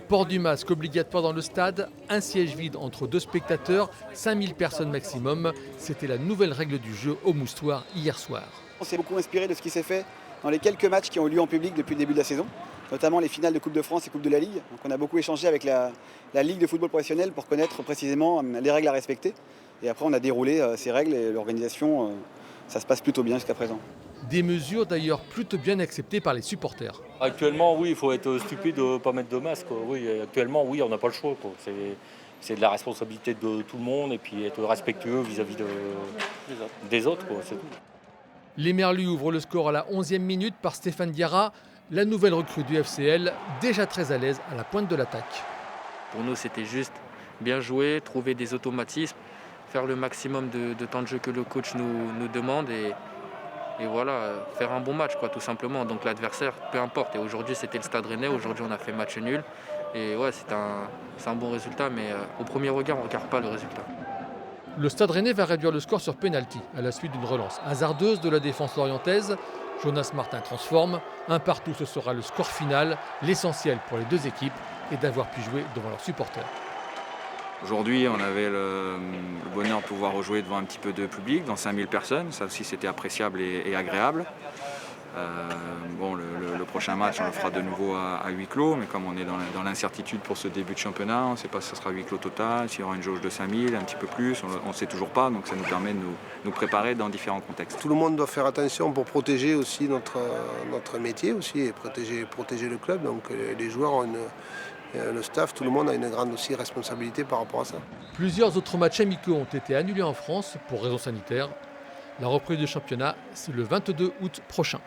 Port du masque obligatoire dans le stade, un siège vide entre deux spectateurs, 5000 personnes maximum. C'était la nouvelle règle du jeu au Moustoir hier soir. On s'est beaucoup inspiré de ce qui s'est fait dans les quelques matchs qui ont eu lieu en public depuis le début de la saison, notamment les finales de Coupe de France et Coupe de la Ligue. Donc on a beaucoup échangé avec la Ligue de football professionnel pour connaître précisément les règles à respecter. Et après on a déroulé ces règles et l'organisation, ça se passe plutôt bien jusqu'à présent. Des mesures d'ailleurs plutôt bien acceptées par les supporters. Actuellement, oui, il faut être stupide de ne pas mettre de masque. Oui, actuellement, oui, on n'a pas le choix. C'est de la responsabilité de tout le monde et puis être respectueux vis-à-vis des autres. C'est tout. Les Merlus ouvrent le score à la 11e minute par Stéphane Diarra, la nouvelle recrue du FCL, déjà très à l'aise à la pointe de l'attaque. Pour nous, c'était juste bien jouer, trouver des automatismes, faire le maximum de temps de jeu que le coach nous demande et voilà, faire un bon match, tout simplement. Donc l'adversaire, peu importe. Et aujourd'hui, c'était le Stade Rennais. Aujourd'hui, on a fait match nul. Et ouais, c'est un bon résultat, mais au premier regard, on ne regarde pas le résultat. Le Stade Rennais va réduire le score sur pénalty à la suite d'une relance hasardeuse de la défense lorientaise. Jonas Martin transforme. Un partout, ce sera le score final. L'essentiel pour les deux équipes est d'avoir pu jouer devant leurs supporters. Aujourd'hui, on avait le bonheur de pouvoir rejouer devant un petit peu de public, dans 5000 personnes. Ça aussi, c'était appréciable et agréable. Le prochain match, on le fera de nouveau à huis clos, mais comme on est dans l'incertitude pour ce début de championnat, on ne sait pas si ce sera huis clos total, s'il y aura une jauge de 5000, un petit peu plus, on ne sait toujours pas, donc ça nous permet de nous préparer dans différents contextes. Tout le monde doit faire attention pour protéger aussi notre métier aussi, et protéger le club. Donc les joueurs le staff, tout le monde a une grande aussi responsabilité par rapport à ça. Plusieurs autres matchs amicaux ont été annulés en France pour raisons sanitaires. La reprise du championnat, c'est le 22 août prochain.